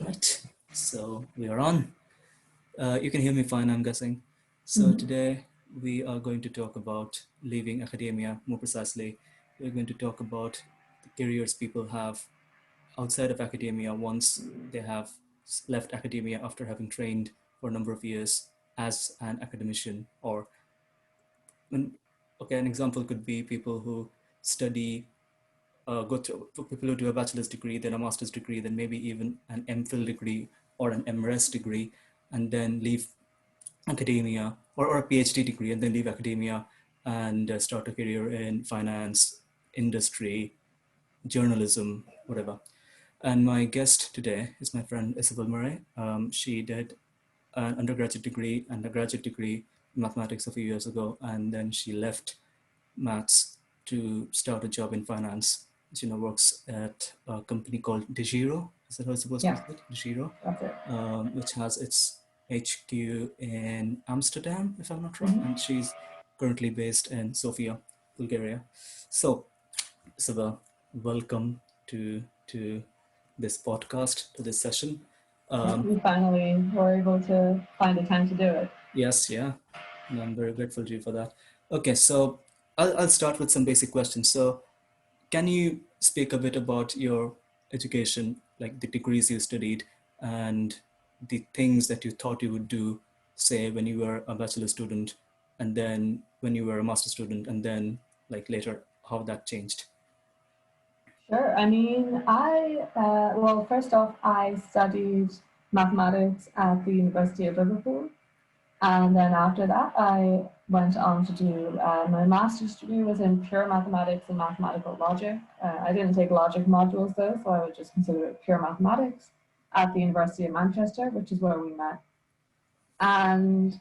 Right, so we are on. You can hear me fine, I'm guessing. So Mhm. today we are going to talk about leaving academia. More precisely, we're going to talk about the careers people have outside of academia once they have left academia after having trained for a number of years as an academician. Or, okay, an example could be people who study go through for people who do a bachelor's degree, then a master's degree, then maybe even an MPhil degree or an MRes degree, and then leave academia or a PhD degree and then leave academia and start a career in finance, industry, journalism, whatever. And my guest today is my friend Isabel Murray. She did an undergraduate degree and a graduate degree in mathematics a few years ago, and then she left maths to start a job in finance. She now works at a company called DeGiro. Is that how it's supposed to be Yeah, said? DeGiro, that's it. which has its HQ in Amsterdam, if I'm not wrong, Mhm. and she's currently based in Sofia, Bulgaria. So, Isabel, welcome to this podcast, to this session. Yeah, Um, we finally were able to find the time to do it. yes, yeah, and I'm very grateful to you for that. Okay, so I'll start with some basic questions. So, can you speak a bit about your education, like the degrees you studied and the things that you thought you would do, say, when you were a bachelor student, and then when you were a master student, and then like later, how that changed? Sure. I mean, well, first off, I studied mathematics at the University of Liverpool. And then after that, I went on to do my master's degree was in pure mathematics and mathematical logic. I didn't take logic modules though, so I would just consider it pure mathematics at the University of Manchester, which is where we met. And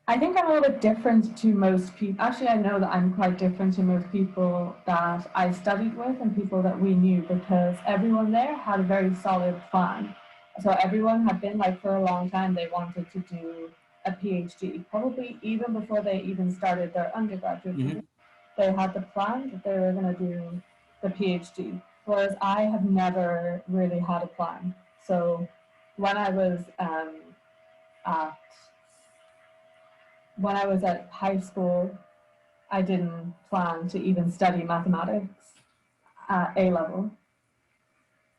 I think I'm a little bit different to most people. Actually, I know that I'm quite different to most people that I studied with and people that we knew because everyone there had a very solid plan. So everyone had been like for a long time, they wanted to do a PhD, probably even before they even started their undergraduate Mm-hmm. degree. They had the plan that they were going to do the PhD, whereas I have never really had a plan. So when I was at when I was at high school, I didn't plan to even study mathematics at A level.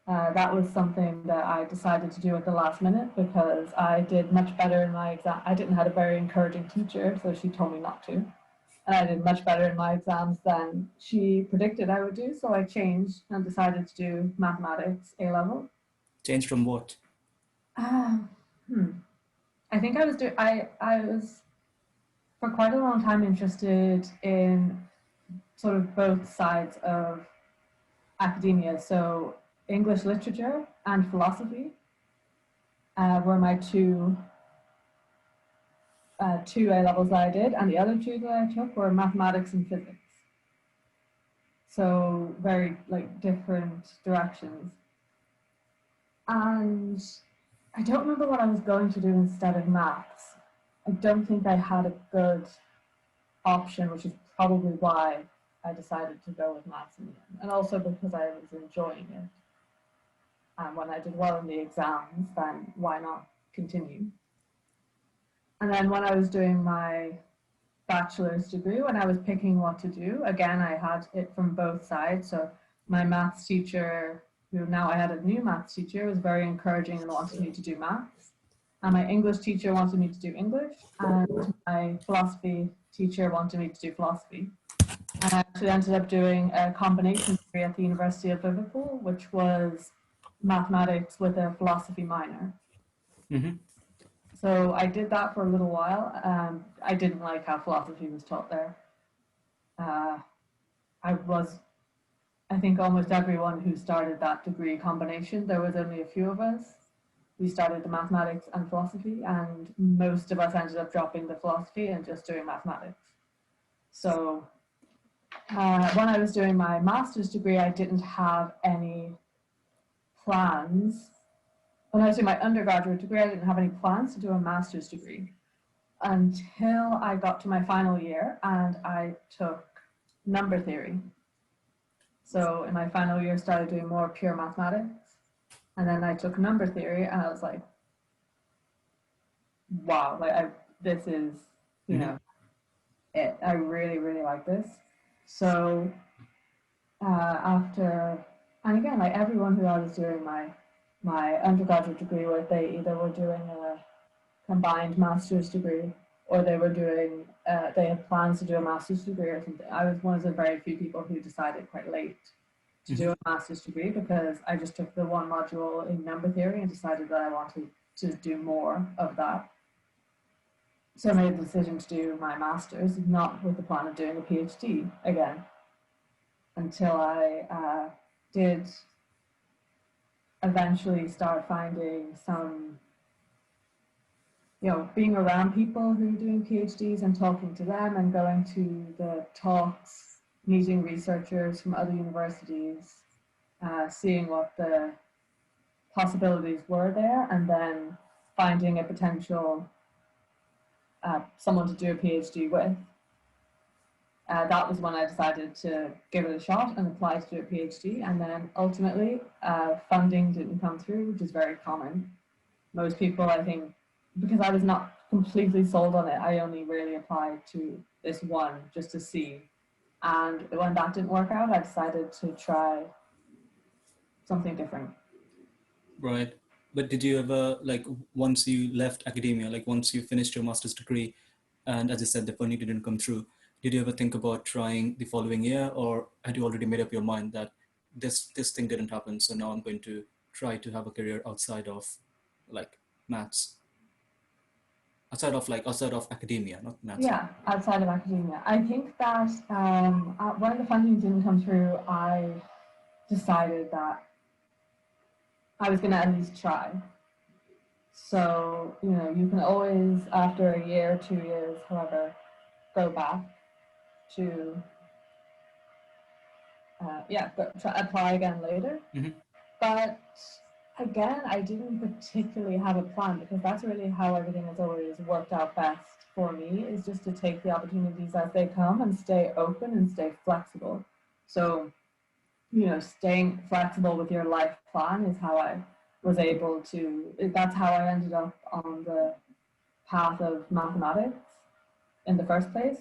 That was something that I decided to do at the last minute because I did much better in my exam. I didn't have a very encouraging teacher, so she told me not to. And I did much better in my exams than she predicted I would do. So I changed and decided to do mathematics A level. Changed from what? Uh, hmm. I think I was doing. I was for quite a long time interested in sort of both sides of academia. So English literature and philosophy were my two A levels that I did, and the other two that I took were mathematics and physics. So very like different directions. And I don't remember what I was going to do instead of maths. I don't think I had a good option, which is probably why I decided to go with maths in the end, and also because I was enjoying it. And when I did well in the exams, then why not continue? And then when I was doing my bachelor's degree, when I was picking what to do, again, I had it from both sides. So my maths teacher, who now I had a new maths teacher, was very encouraging and wanted me to do maths. And my English teacher wanted me to do English, and my philosophy teacher wanted me to do philosophy. And I actually ended up doing a combination degree at the University of Liverpool, which was mathematics with a philosophy minor. Mm-hmm. So I did that for a little while. I didn't like how philosophy was taught there. Uh, I was, I think, almost everyone who started that degree combination. There was only a few of us. We started the mathematics and philosophy, and most of us ended up dropping the philosophy and just doing mathematics. So when I was doing my master's degree, I didn't have any plans. When I was doing my undergraduate degree, I didn't have any plans to do a master's degree until I got to my final year and I took number theory. So in my final year, started doing more pure mathematics, and then I took number theory, and I was like, wow, like this is, you Mm-hmm. know, it. I really, really like this. So after, and again, like everyone who I was doing my undergraduate degree with, they either were doing a combined master's degree or they were doing they had plans to do a master's degree or something. I was one of the very few people who decided quite late to Mm-hmm. do a master's degree because I just took the one module in number theory and decided that I wanted to do more of that. So I made the decision to do my master's, not with the plan of doing a PhD again, until I did eventually start finding some, being around people who are doing PhDs and talking to them and going to the talks, meeting researchers from other universities, seeing what the possibilities were there, and then finding a potential someone to do a PhD with. That was when I decided to give it a shot and apply to do a PhD. And then ultimately, funding didn't come through, which is very common. Most people, I think, because I was not completely sold on it, I only really applied to this one just to see. And when that didn't work out, I decided to try something different. Right. But did you ever, like, once you left academia, like once you finished your master's degree, and as you said, the funding didn't come through, did you ever think about trying the following year, or had you already made up your mind that this thing didn't happen, so now I'm going to try to have a career outside of, like, maths, outside of academia, not maths. Yeah, outside of academia. I think that when the funding didn't come through, I decided that I was going to at least try. So, you can always, after a year, 2 years, however, go back to, apply again later. Mm-hmm. But again, I didn't particularly have a plan because that's really how everything has always worked out best for me is just to take the opportunities as they come and stay open and stay flexible. So, staying flexible with your life plan is how I was able to, that's how I ended up on the path of mathematics in the first place,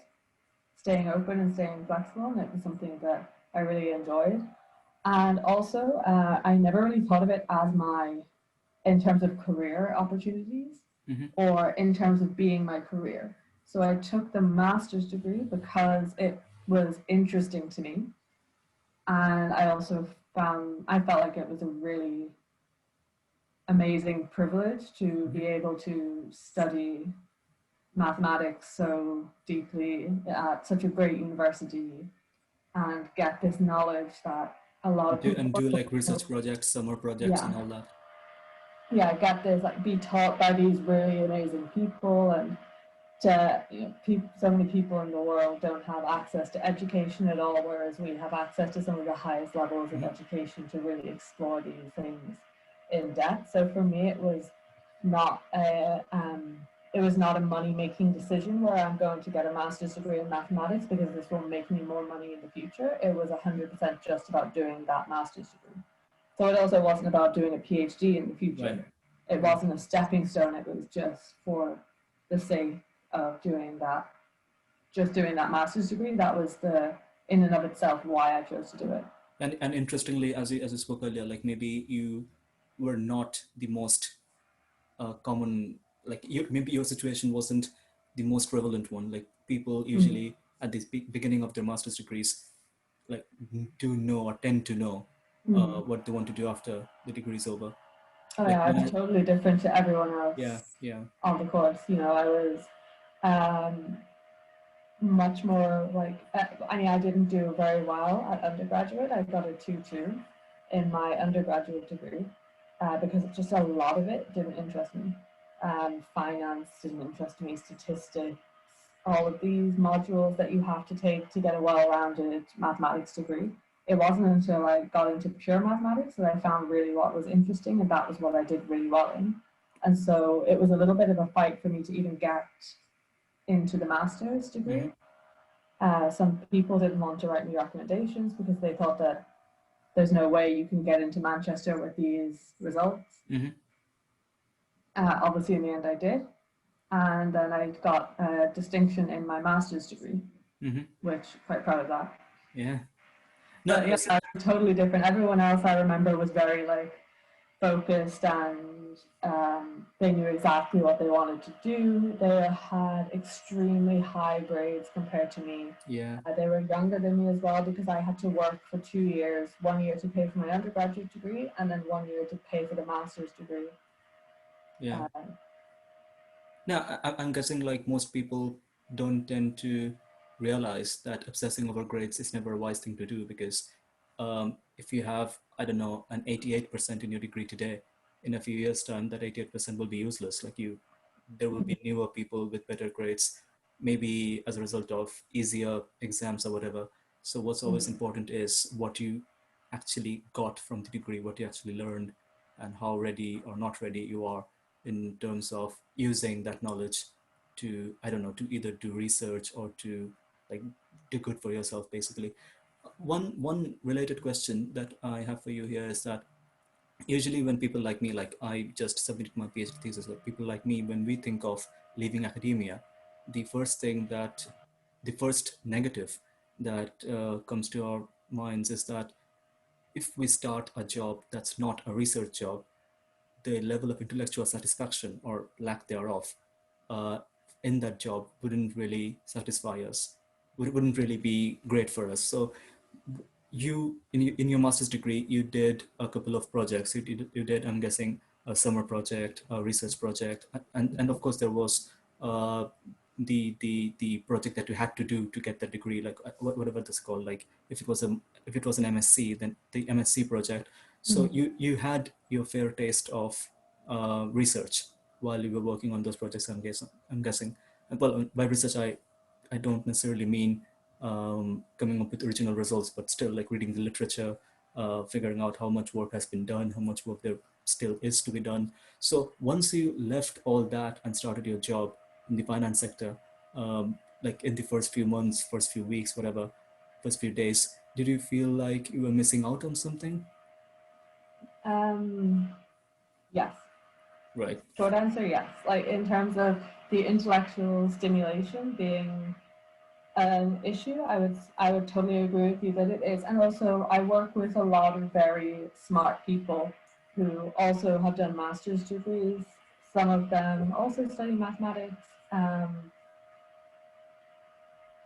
staying open and staying flexible. And it was something that I really enjoyed. And also, I never really thought of it as in terms of career opportunities Mm-hmm. or in terms of being my career. So I took the master's degree because it was interesting to me. And I also I felt like it was a really amazing privilege to be Mm-hmm. able to study mathematics so deeply at such a great university and get this knowledge that a lot of people And do like research projects, summer projects, yeah and all that. get this, like, be taught by these really amazing people. And so many people in the world don't have access to education at all, whereas we have access to some of the highest levels of Mm-hmm. education to really explore these things in depth. So for me, not a it was not a money making decision where I'm going to get a master's degree in mathematics because this will make me more money in the future. It was 100% just about doing that master's degree. So it also wasn't about doing a PhD in the Right. future. It Right. wasn't a stepping stone. It was just for the sake of just doing that master's degree. That was in and of itself, why I chose to do it. And interestingly, as you spoke earlier, like maybe you were not the most common, like maybe your situation wasn't the most prevalent one. Like people Mm. usually at the beginning of their master's degrees, like do know or tend to know Mm. what they want to do after the degree is over. Oh Like yeah, I when was I, totally different to everyone yeah, else yeah. on the course. I was um, much more like, I didn't do very well at undergraduate. I got a 2-2 in my undergraduate degree because just a lot of it didn't interest me. Finance didn't interest me, statistics, all of these modules that you have to take to get a well-rounded mathematics degree. It wasn't until I got into pure mathematics that I found really what was interesting, and that was what I did really well in. And so it was a little bit of a fight for me to even get into the master's Mm-hmm. degree. Some people didn't want to write me recommendations because they thought that there's no way you can get into Manchester with these results. Mm-hmm. Obviously, in the end, I did. And then I got a distinction in my master's degree, Mm-hmm. which quite proud of that. Yeah. No, But yeah, totally different. Everyone else I remember was very like focused, and they knew exactly what they wanted to do. They had extremely high grades compared to me. yeah. They were younger than me as well, because I had to work for 2 years, 1 year to pay for my undergraduate degree and then 1 year to pay for the master's degree. Yeah. Uh, Now, I'm guessing like most people don't tend to realize that obsessing over grades is never a wise thing to do, because if you have, I don't know, an 88% in your degree today, in a few years' time, that 88% will be useless. Like there will be newer people with better grades, maybe as a result of easier exams or whatever. So what's always important is what you actually got from the degree, what you actually learned, and how ready or not ready you are in terms of using that knowledge to, I don't know, to either do research or to like do good for yourself, basically. One related question that I have for you here is that usually when people like me, like I just submitted my PhD thesis, like people like me, when we think of leaving academia, the first thing that, the first negative that comes to our minds is that if we start a job that's not a research job, the level of intellectual satisfaction or lack thereof uh, in that job wouldn't really satisfy us, wouldn't really be great for us. So you in your master's degree, you did a couple of projects. You did, I'm guessing, a summer project, a research project, and of course there was uh, the project that you had to do to get that degree, like whatever that's called. Like if it was an MSc, then the MSc project. So you had your fair taste of research while you were working on those projects. I'm guessing. Well, by research I don't necessarily mean coming up with original results, but still like reading the literature, figuring out how much work has been done, how much work there still is to be done. So once you left all that and started your job in the finance sector, like in the first few months, first few weeks, whatever, first few days, did you feel like you were missing out on something? um, yes. Right. Short answer, yes. Like in terms of the intellectual stimulation being an issue, I would totally agree with you that it is. And also, I work with a lot of very smart people who also have done master's degrees. Some of them also study mathematics,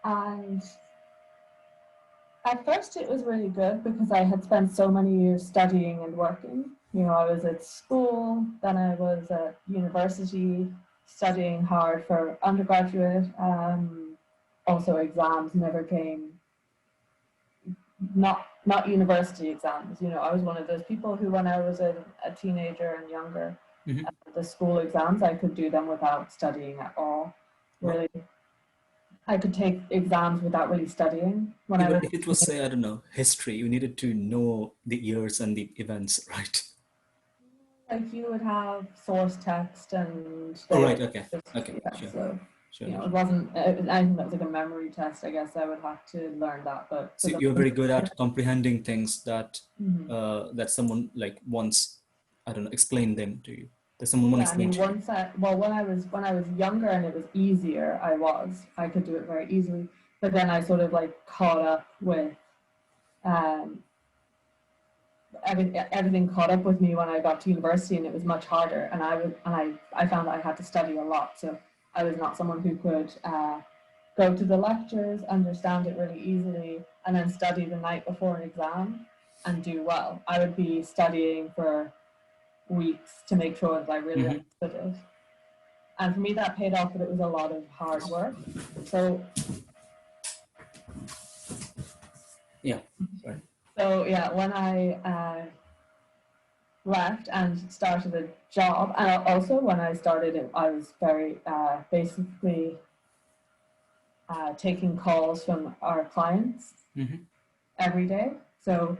and at first, it was really good because I had spent so many years studying and working. You know, I was at school, then I was at university studying hard for undergraduate. Also, exams never came, not university exams. You know, I was one of those people who, when I was a teenager and younger, Mm-hmm. the school exams, I could do them without studying at all. Well, Really, I could take exams without really studying when yeah, I but was if it was, say, I don't know, history, you needed to know the years and the events, right? like you would have source text and Oh, they right. would Okay. just, Okay. yeah, Sure. so Sure. you know it Sure. wasn't I think that was like a memory test. I guess I would have to learn that, but for So the you're most very good at comprehending things that mhm. that someone like once, I don't know, explain them to you. That someone won't Yeah, I explain mean to you. once I well when I was younger and it was easier, I could do it very easily, but then I sort of like caught up with um everything caught up with me when I got to university, and it was much harder. And I found that I had to study a lot. So I was not someone who could go to the lectures, understand it really easily, and then study the night before an exam and do well. I would be studying for weeks to make sure that I really Hmm. understood it. And for me, that paid off, but it was a lot of hard work. So, Yeah. Sorry. so yeah, when I left and started a job, and also when I started it, I was very basically taking calls from our clients Hmm. every day. So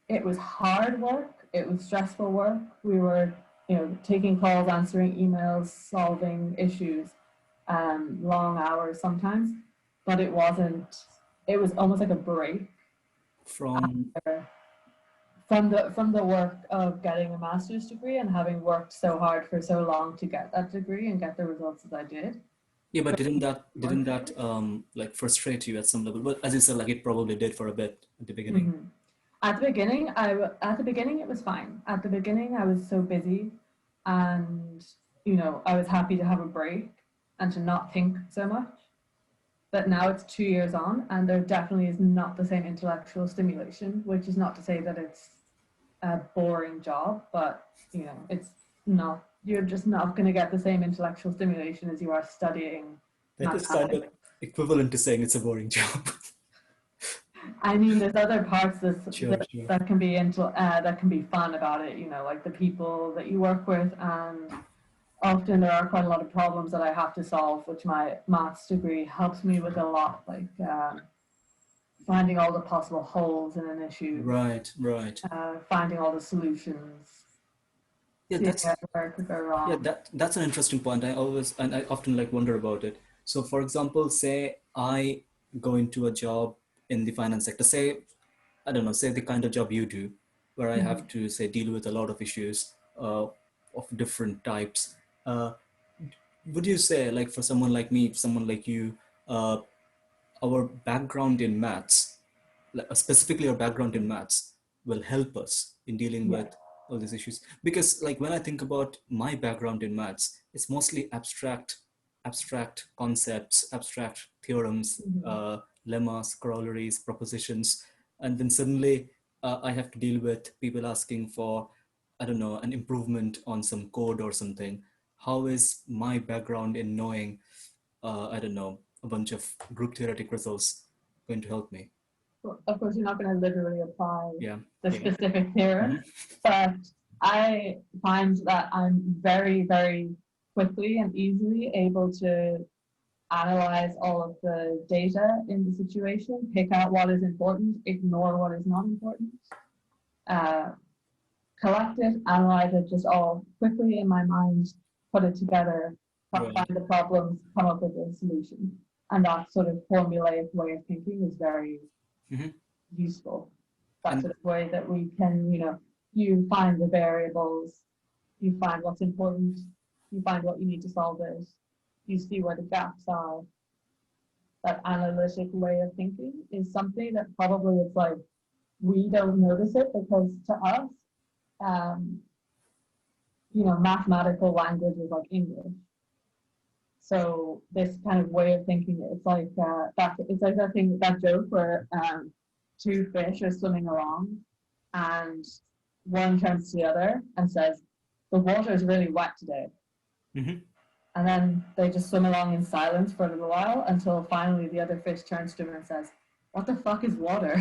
it was hard work. It was stressful work. We were, taking calls, answering emails, solving issues, long hours sometimes. But it wasn't. It was almost like a break From after. from the work of getting a master's degree and having worked so hard for so long to get that degree and get the results that I did. Yeah, but didn't Worth that it. like frustrate you at some level? Well, as you said, like it probably did for a bit at the beginning. Mm-hmm. At the beginning it was fine. At the beginning, I was so busy, and I was happy to have a break and to not think so much. But now it's 2 years on, and there definitely is not the same intellectual stimulation. Which is not to say that it's a boring job, but it's not. You're just not going to get the same intellectual stimulation as you are studying That is kind of mathematics. equivalent to saying it's a boring job. I mean, there's other parts Sure, sure. that can be that can be fun about it. Like the people that you work with, and often there are quite a lot of problems that I have to solve, which my maths degree helps me with a lot, like finding all the possible holes in an issue, Right, right. finding all the solutions, Yeah, seeing that's where it could go yeah, wrong. that's an interesting point. I often like wonder about it. So, for example, say I go into a job in the finance sector. Say I don't know, say the kind of job you do, where I Mm-hmm. have to say deal with a lot of issues of different types. Uh, would you say, like for someone like me, someone like you, uh, our background in maths, specifically our background in maths, will help us in dealing Yeah. with all these issues? Because, like, when I think about my background in maths, it's mostly abstract concepts, abstract theorems, Mm-hmm. lemmas, corollaries, propositions, and then suddenly I have to deal with people asking for, I don't know, an improvement on some code or something. How is my background in knowing, I don't know, a bunch of group theoretic results going to help me? Of course, you're not going to literally apply Yeah, the yeah. specific Mhm. theorem, but I find that I'm very, very quickly and easily able to analyze all of the data in the situation, pick out what is important, ignore what is not important, uh, collect it, analyze it just all quickly in my mind, put it together, find Right. the problems, come up with a solution. And that sort of formulaic way of thinking is very Hmm. useful. That And sort of way that we can, you find the variables, you find what's important, you find what you need to solve it, you see where the gaps are. That analytic way of thinking is something that probably it's like we don't notice it because to us, um, mathematical language is like English. So this kind of way of thinking, it's like that thing, that joke where two fish are swimming along, and one turns to the other and says, "The water is really wet today." mhm. And then they just swim along in silence for a little while until finally the other fish turns to him and says, "What the fuck is water?"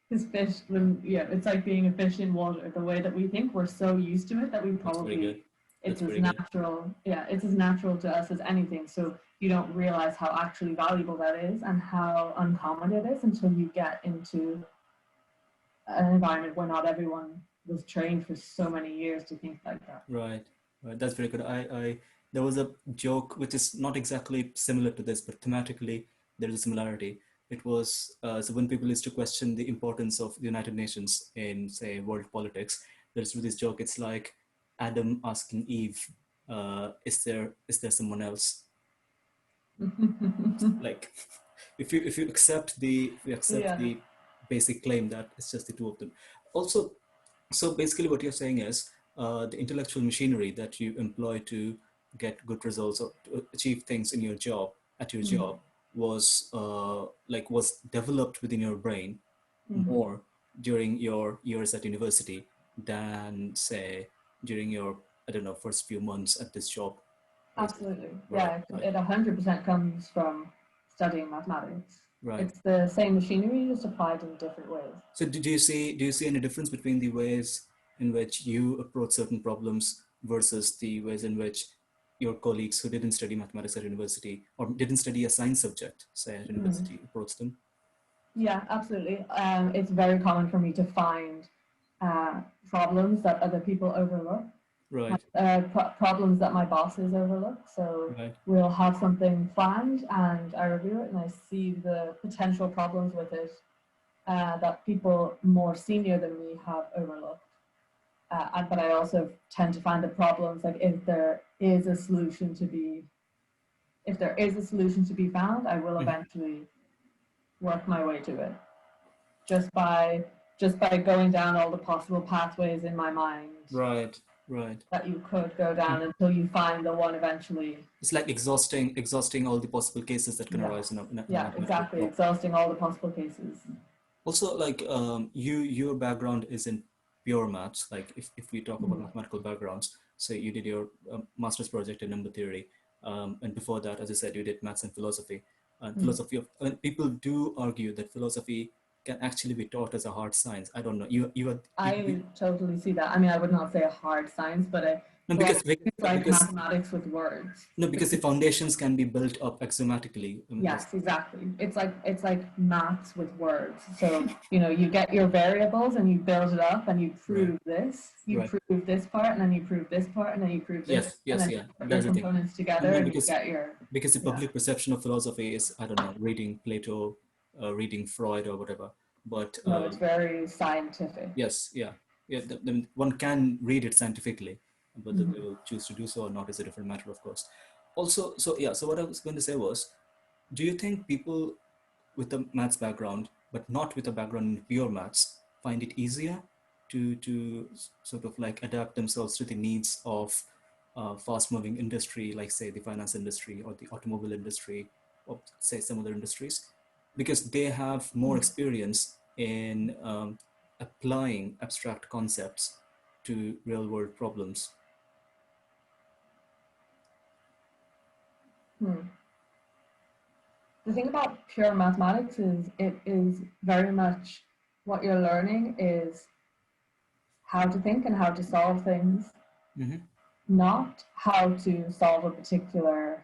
Because fish, yeah, it's like being a fish in water. The way that we think, we're so used to it that we That's very good. probably, That's it's as very good. natural. Yeah, it's as natural to us as anything. So you don't realize how actually valuable that is and how uncommon it is until you get into an environment where not everyone was trained for so many years to think like that. Right. Right. That's very good. There was a joke which is not exactly similar to this, but thematically there is a similarity. It was so when people used to question the importance of the United Nations in, say, world politics, there's this joke. It's like Adam asking Eve, "Is there someone else?" Like, if you accept Yeah. the basic claim that it's just the two of them. Also, so basically what you're saying is the intellectual machinery that you employ to get good results or to achieve things in your job at your Mm-hmm. job was developed within your brain Mm-hmm. more during your years at university than, say, during your, I don't know, first few months at this job, for example. Absolutely. Right, Yeah, right, it 100% comes from studying mathematics. right. It's the same machinery, just applied in different ways. So do you see any difference between the ways in which you approach certain problems versus the ways in which your colleagues who didn't study mathematics at university or didn't study a science subject, say, at Mm. university, approach them? Yeah, absolutely. It's very common for me to find problems that other people overlook, Right, problems that my bosses overlook. So right. we'll have something planned and I review it and I see the potential problems with it that people more senior than me have overlooked. But I also tend to find the problems like if there is a solution to be found, I will Mhm. eventually work my way to it just by just by going down all the possible pathways in my mind Right, right. that you could go down until you find the one eventually. It's like exhausting all the possible cases that can Yeah, arise in a yeah, mathematical exactly. problem. Exhausting all the possible cases. Also, like your background is in pure maths. Like if we talk about Mm. mathematical backgrounds, so you did your master's project in number theory, and before that, as I said, you did maths and philosophy. And Mm. philosophy of and people do argue that philosophy can actually be taught as a hard science. I don't know. I totally see that. I mean, I would not say a hard science, but no, like because it's like because mathematics with words. no, because the foundations can be built up axiomatically. Yes, exactly. It's like maths with words. So, you get your variables and you build it up and Right, you right. prove this part and then you prove this part and then you prove this Yes, and yes, then you yeah. put your That's the thing. components And together then and you get your because the yeah. public perception of philosophy is, I don't know, reading Plato, reading Freud or whatever. But No, it's very scientific. yes, yeah, yeah. One can read it scientifically, whether Mhm. they will choose to do so or not is a different matter, of course. Also, so yeah. So what I was going to say was, do you think people with a maths background, but not with a background in pure maths, find it easier to sort of like adapt themselves to the needs of fast moving industry, like say the finance industry or the automobile industry, or say some other industries, because they have more experience in applying abstract concepts to real world problems. Hmm. The thing about pure mathematics is it is very much what you're learning is how to think and how to solve things, Mm-hmm. not how to solve a particular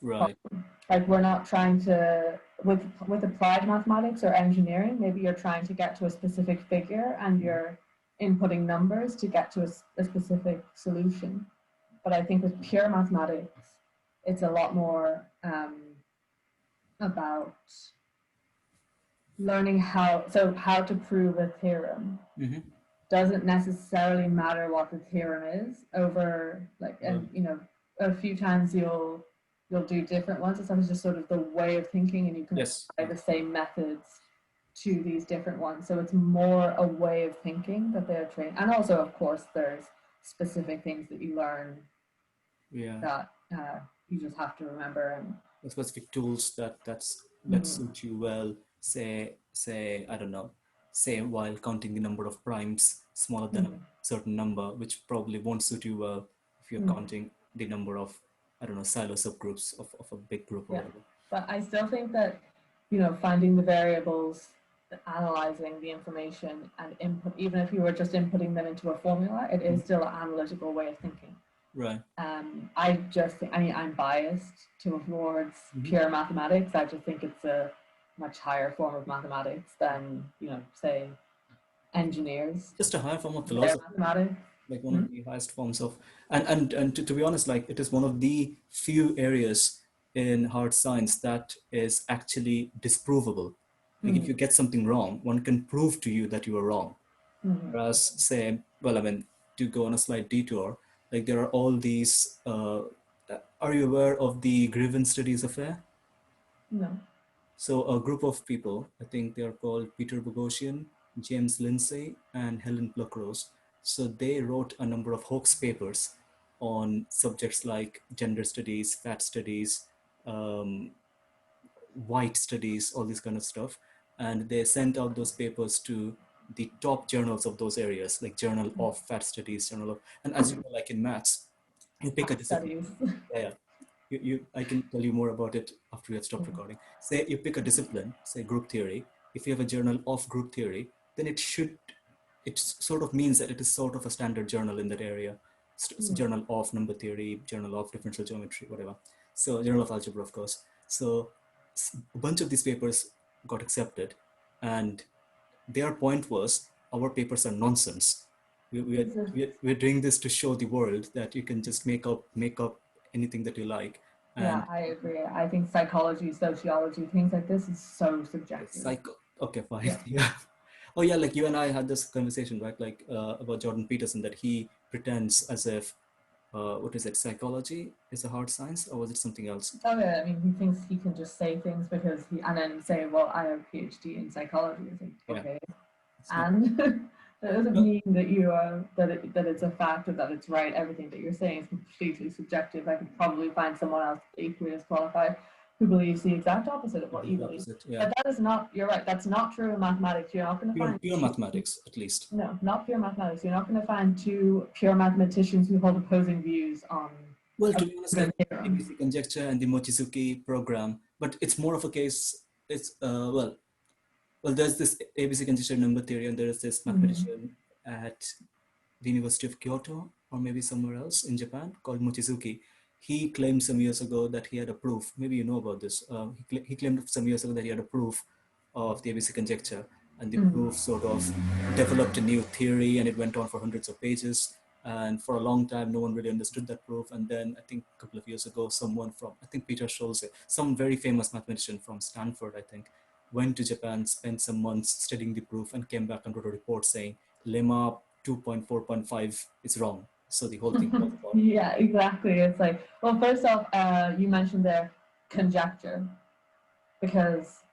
Right. problem. Like we're not trying to with applied mathematics or engineering, maybe you're trying to get to a specific figure and Mm-hmm. you're inputting numbers to get to a specific solution. But I think with pure mathematics, it's a lot more about learning how to prove a theorem Mm-hmm. doesn't necessarily matter what the theorem is over like Right. and a few times you'll do different ones. It's sometimes just sort of the way of thinking and you can Yes. apply the same methods to these different ones. So it's more a way of thinking that they're trained. And also of course there's specific things that you learn Yeah. that you just have to remember and Specific tools that mm, suit you well. Say I don't know. Say while counting the number of primes smaller than a mm, certain number, which probably won't suit you well if you're mm, counting the number of, I don't know, silo subgroups of a big group or yeah. whatever. But I still think that finding the variables, analyzing the information and input, even if you were just inputting them into a formula, it is Mhm. still an analytical way of thinking. Right. I just think, I mean, I'm biased towards Mhm. pure mathematics. I just think it's a much higher form of mathematics than, say, engineers. Just a higher form of Their philosophy, mathematics. like one Hmm? of the highest forms of, and to be honest, like it is one of the few areas in hard science that is actually disprovable. Like if Mm-hmm. you get something wrong, one can prove to you that you are wrong. Mm-hmm. Whereas say, well, I mean, to go on a slight detour, like there are all these are you aware of the grievance studies affair? No. So a group of people, I think they are called Peter Boghossian, James Lindsay, and Helen Pluckrose. So they wrote a number of hoax papers on subjects like gender studies, fat studies, um, white studies, all this kind of stuff. And they sent out those papers to the top journals of those areas, like Journal of Fat Studies, Journal of, and as you know, like in maths, you pick a Math discipline. studies. Yeah, yeah. I can tell you more about it after we have stopped recording. Say you pick a discipline, say group theory. If you have a journal of group theory, then it sort of means that it is sort of a standard journal in that area. Journal of number theory, journal of differential geometry, whatever. So journal of algebra, of course. So a bunch of these papers got accepted, and their point was our papers are nonsense. We're doing this to show the world that you can just make up anything that you like. Yeah, And I agree. I think psychology, sociology, things like this is so subjective. Okay, fine. Yeah. Yeah. Oh yeah, like you and I had this conversation, right? Like about Jordan Peterson, that he pretends as if what is it, psychology is a hard science, or was it something else? Oh yeah, I mean, he thinks he can just say things because he, and then say, "Well, I have a PhD in psychology." It's like, Yeah, okay, it's not. and that doesn't No, mean that that it's a fact or that it's right. Everything that you're saying is completely subjective. I could probably find someone else equally as qualified who believes the exact opposite of what you the believe. opposite. Yeah, But that is not. You're right. That's not true in mathematics. You're not going to pure find pure two. mathematics, at least. No, not pure mathematics. You're not going to find two pure mathematicians who hold opposing views on Well, a to be honest, like given theorem. ABC conjecture and the Mochizuki program, but it's more of a case. It's well, there's this ABC conjecture number theory, and there is this Mm-hmm. mathematician at the University of Kyoto or maybe somewhere else in Japan called Mochizuki. He claimed some years ago that he had a proof. Maybe you know about this. He claimed some years ago that he had a proof of the ABC conjecture, and the proof Mm-hmm. sort of developed a new theory, and it went on for hundreds of pages. And for a long time, no one really understood that proof. And then I think a couple of years ago, someone from, I think Peter Schulze, some very famous mathematician from Stanford, I think, went to Japan, spent some months studying the proof, and came back and wrote a report saying lemma 2.4.5 is wrong. So the whole thing falls apart. Yeah, exactly. It's like, well, first off, you mentioned there conjecture, because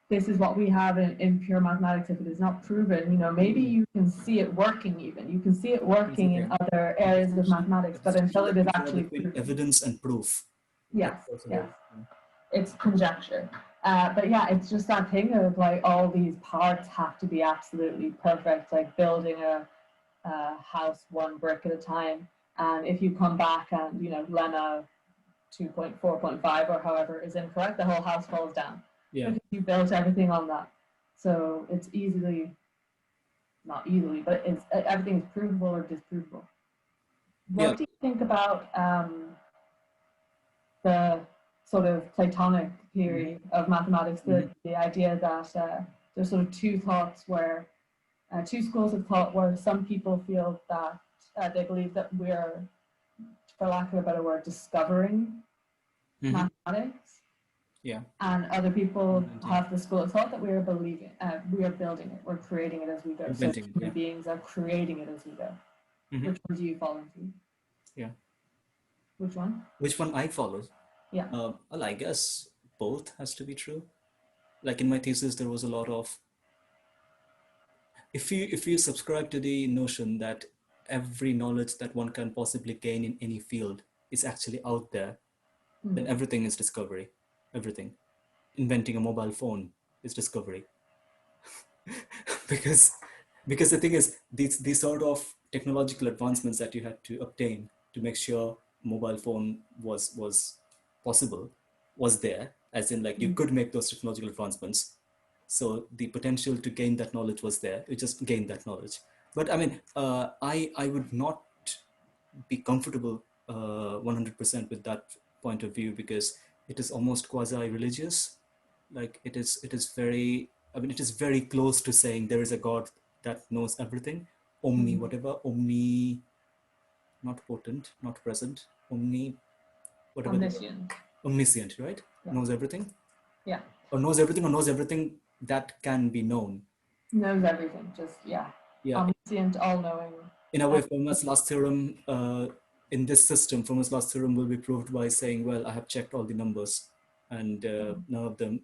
this is what we have in pure mathematics. If it is not proven, maybe Mm-hmm. you can see it working even. You can see it That's working the in thing. other The areas of distinction, mathematics, the but distinction until it that is we draw actually between proven. evidence and proof, Yes, that's also yes. very, It's conjecture. But yeah, it's just that thing of like all these parts have to be absolutely perfect, like building a house one brick at a time. And if you come back and, lemma 2.4.5 or however is incorrect, the whole house falls down yeah, because you built everything on that. So it's easily, not easily, but it's everything is provable or disprovable. yeah. What do you think about the sort of Platonic Mm-hmm. theory of mathematics, Mm-hmm. the idea that there's sort of two thoughts where two schools of thought where some people feel that they believe that we're, for lack of a better word, discovering Mm-hmm. mathematics, Yeah, and other people inventing, have the school of thought that we are believing, we are building it, we're creating it as we go. So inventing it. human Yeah. beings are creating it as we go. Mm-hmm. Which one do you fall into? Yeah. Which one? Which one I follow? Yeah. Well, I guess both has to be true. Like in my thesis, there was a lot of, if you subscribe to the notion that every knowledge that one can possibly gain in any field is actually out there, then Mm. everything is discovery. Everything. Inventing a mobile phone is discovery. because because the thing is, these sort of technological advancements that you had to obtain to make sure mobile phone was possible was there, as in like you Mm. could make those technological advancements. So the potential to gain that knowledge was there. You just gained that knowledge. But I mean, I would not be comfortable 100% with that point of view, because it is almost quasi-religious. Like it is very, I mean, it is very close to saying there is a God that knows everything, omni Mm. whatever, omni, not potent, not present, omni whatever the word, Omniscient. omniscient, right? Yeah. Knows everything, Yeah. or knows everything that can be known. Knows everything. Just, yeah. Yeah, Omniscient, all knowing. in a way, Fermat's last theorem, in this system, Fermat's last theorem will be proved by saying, well, I have checked all the numbers, and none of them,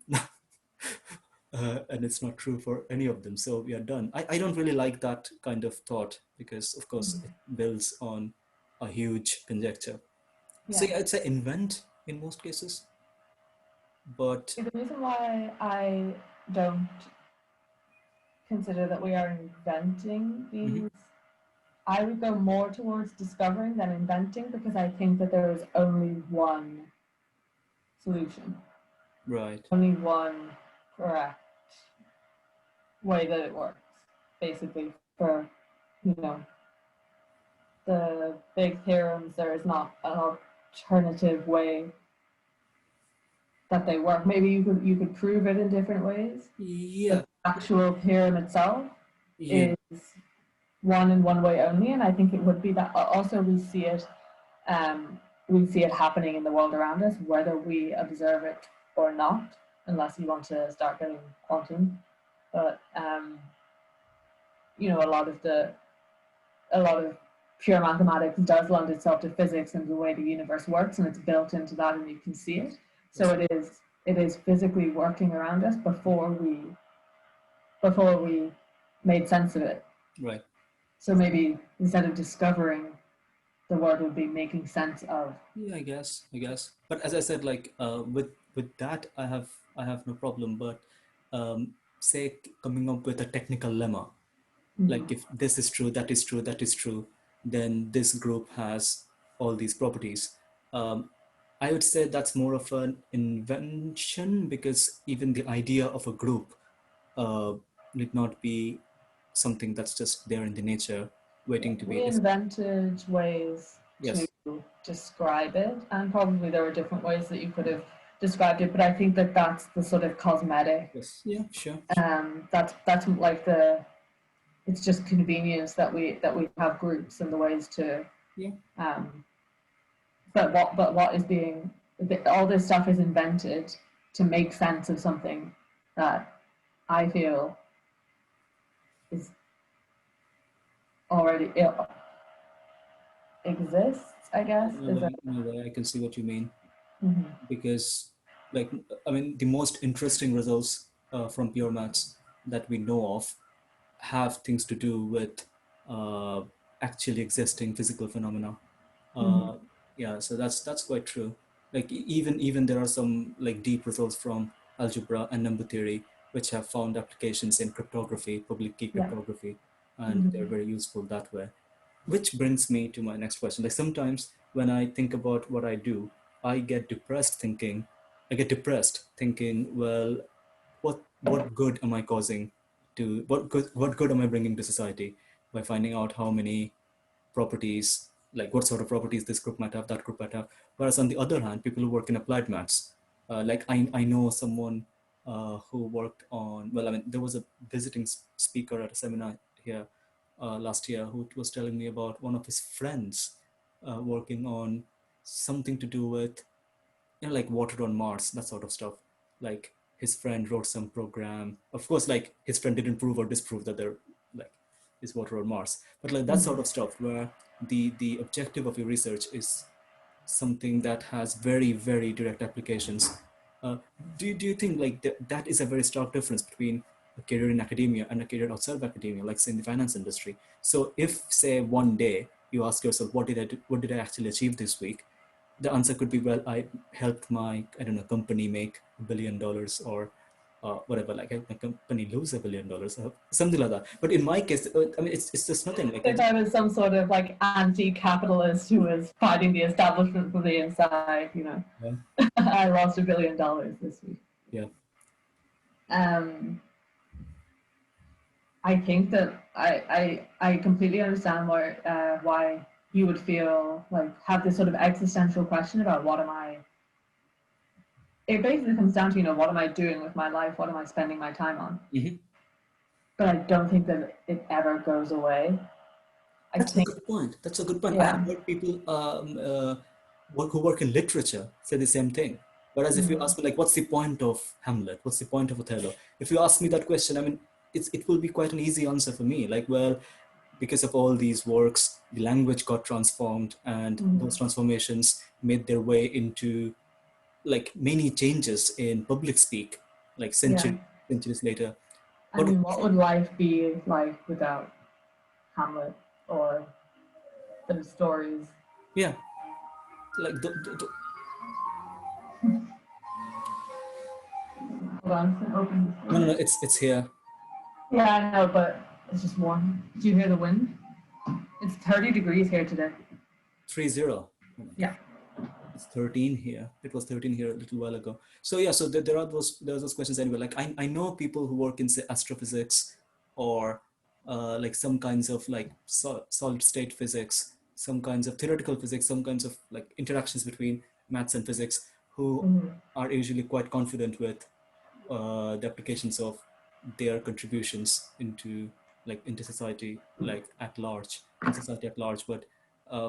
and it's not true for any of them. So we are done. I don't really like that kind of thought, because, of course, it builds on a huge conjecture. So Yeah. yeah, I'd say invent in most cases, but See, the reason why I don't consider that we are inventing mhm, these, I would go more towards discovering than inventing, because I think that there is only one solution, right. only one correct way that it works, basically, for, you know, the big theorems. There is not an alternative way that they work. Maybe you could prove it in different ways, but Yeah, the actual theorem itself yeah, is one in one way only. And I think it would be that. Also, um, we see it happening in the world around us, whether we observe it or not. unless you want to start getting quantum. But you know, a lot of pure mathematics does lend itself to physics and the way the universe works, and it's built into that, and you can see it. So Yes. it is physically working around us before we made sense of it. Right. So maybe instead of discovering, the word would be making sense of. Yeah, I guess. I guess. But as I said, like with that, I have no problem. But say coming up with a technical lemma, like if this is true, that is true, that is true, then this group has all these properties. Um, I would say that's more of an invention, because even the idea of a group uh, need not be something that's just there in the nature, Yeah, waiting to we be. invented ways to Yes. describe it, and probably there were different ways that you could have described it. But I think that that's the sort of cosmetic. Yes. Yeah. Sure. Sure. That's like the. It's just convenience that we have groups and the ways to. Yeah. Um, but what is being all this stuff is invented to make sense of something that I feel is already exists. I guess is a. In a way, I can see what you mean, Mhm. because, like, I mean, the most interesting results from pure maths that we know of have things to do with uh, actually existing physical phenomena. Mhm. Uh, yeah, so that's quite true. Like even there are some like deep results from algebra and number theory which have found applications in cryptography, public key Yeah. cryptography, and they're Mhm. very useful that way. Which brings me to my next question. Like sometimes when I think about what I do, I get depressed thinking, well, what good am I causing to what good am I bringing to society by finding out how many properties, like what sort of properties this group might have, that group might have. Whereas on the other hand, people who work in applied maths, like I know someone who worked on, well, I mean, there was a visiting speaker at a seminar here last year who was telling me about one of his friends working on something to do with, like water on Mars, that sort of stuff. Like his friend wrote some program. Of course, like his friend didn't prove or disprove that there like is water on Mars, but like that sort Mhm. of stuff where the objective of your research is something that has very very direct applications. Uh, do you think like that is a very stark difference between a career in academia and a career outside of academia, like say in the finance industry? So if say one day you ask yourself, what did I actually achieve this week? The answer could be, well, I helped my, I don't know, company make $1 billion, or whatever, like help my company lose $1 billion, something like that. But in my case, I mean, it's just nothing. Like I If just, I was some sort of like anti-capitalist who was fighting the establishment from the inside, yeah, I lost $1 billion this week. yeah, Um, I think that I completely understand why you would feel like have this sort of existential question about what am I. It basically comes down to what am I doing with my life? What am I spending my time on? hmm. But I don't think that it ever goes away. I That's a think good point. That's a good point. I have yeah. heard people who work in literature say the same thing. Whereas if you Mm-hmm. ask me, like, what's the point of Hamlet? What's the point of Othello? If you ask me that question, I mean, it will be quite an easy answer for me. Like, well, because of all these works, the language got transformed, and those Mm-hmm. transformations made their way into like many changes in public speak, like Yeah. centuries later. I But mean, what would life be like without Hamlet or those stories? yeah, like Hold on, I'm open this no, no, door. no, it's here. Yeah, I know, but it's just warm. Do you hear the wind? It's 30 degrees here today. 30. Oh my God. Yeah. It's 13 here. It was 13 here a little while ago. So yeah, so there are those questions anyway. Like I know people who work in say astrophysics, or like some kinds of like solid state physics, some kinds of theoretical physics, some kinds of like interactions between maths and physics, who Mm-hmm. are usually quite confident with the applications of their contributions into society, like at large, in society at large. But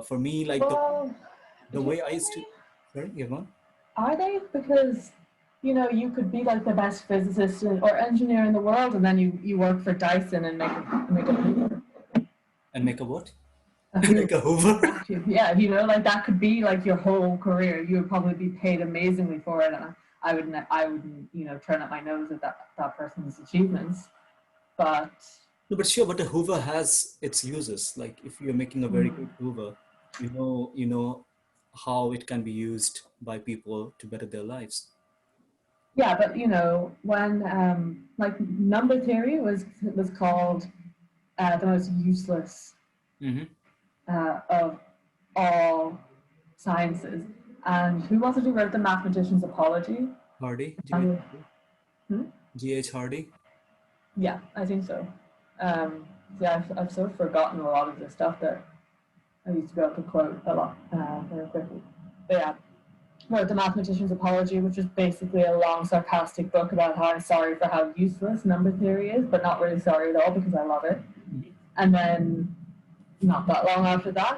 for me, like Well, the do you way I think used to, sorry, you're gone. are they? Because you could be like the best physicist or engineer in the world, and then you work for Dyson and make a Hoover. And make a what? A Make Hoover a Hoover? vacuum. Yeah, like that could be like your whole career. You would probably be paid amazingly for it, and I wouldn't, turn up my nose at that person's achievements. But No, but sure, but a Hoover has its uses. Like if you're making a very good Hoover, you know how it can be used by people to better their lives. yeah, but when like number theory was called the most useless Mm-hmm. of all sciences. And who was it who wrote the mathematician's apology? Hardy, G.H. Um, Hardy. hmm? G.H. Hardy. Yeah, I think so. Yeah, I've sort of forgotten a lot of the stuff that I used to be able to quote a lot very quickly. But yeah, wrote the mathematician's apology, which is basically a long sarcastic book about how I'm sorry for how useless number theory is, but not really sorry at all because I love it. Mm-hmm. And then not that long after that,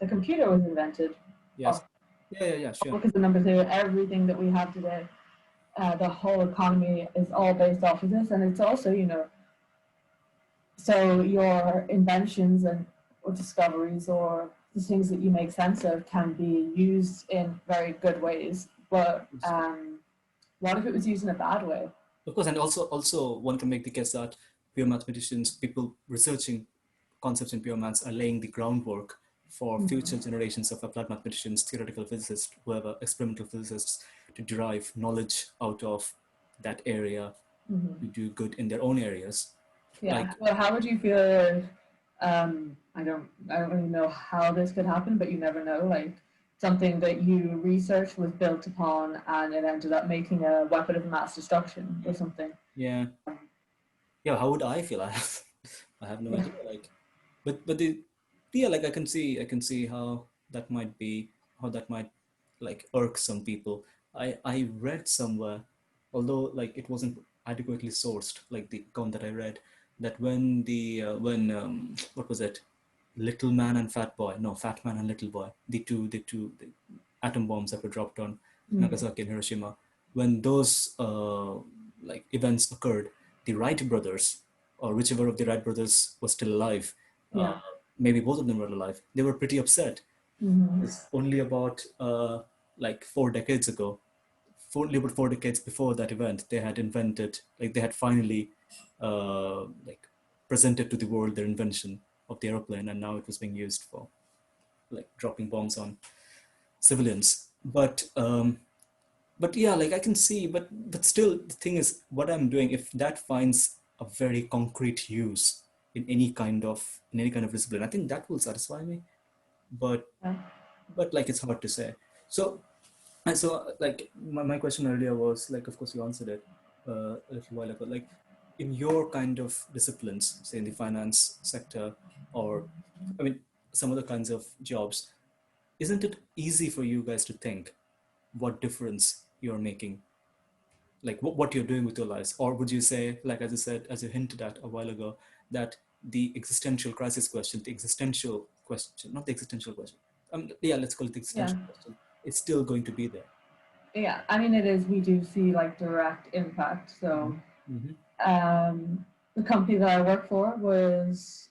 the computer was invented. Yes. All Yeah, yeah, yeah, sure. because the number theory, everything that we have today, the whole economy is all based off of this, and it's also, so your inventions and or discoveries or the things that you make sense of can be used in very good ways. But what if it was used in a bad way? Of course, and also one can make the case that pure mathematicians, people researching concepts in pure maths, are laying the groundwork for future generations of applied mathematicians, theoretical physicists, whoever, experimental physicists, to derive knowledge out of that area to do good in their own areas. Yeah. Like, Well, how would you feel if I don't really know how this could happen, but you never know. Like something that you researched was built upon and it ended up making a weapon of mass destruction or something. yeah, yeah. How would I feel? I have no Yeah. idea. Like, but the yeah, like I can see how that might like irk some people. I read somewhere, although like it wasn't adequately sourced, like the account that I read, that when what was it, little man and fat boy, no, fat man and little boy, the atom bombs that were dropped on Nagasaki and Hiroshima, when those like events occurred, the Wright brothers, or whichever of the Wright brothers was still alive, uh, Yeah. maybe both of them were alive, they were pretty upset. It's only about like 4 decades ago, only about 4 decades before that event, they had invented, like they had finally like presented to the world their invention of the airplane, and now it was being used for like dropping bombs on civilians. But yeah, like I can see, but still, the thing is, what I'm doing, if that finds a very concrete use in any kind of discipline, I think that will satisfy me. But Yeah. but like it's hard to say. So and so like my question earlier was like, of course you answered it a little while ago. Like in your kind of disciplines, say in the finance sector, or I mean some other kinds of jobs, isn't it easy for you guys to think what difference you're making, like what you're doing with your lives? Or would you say, like as I said, as you hinted at a while ago, that the existential crisis question, the existential question, not the existential question, yeah, let's call it the Yeah. existential question, it's still going to be there? Yeah. I mean, it is. We do see like direct impact. So, Hmm. Hmm. the company that I work for was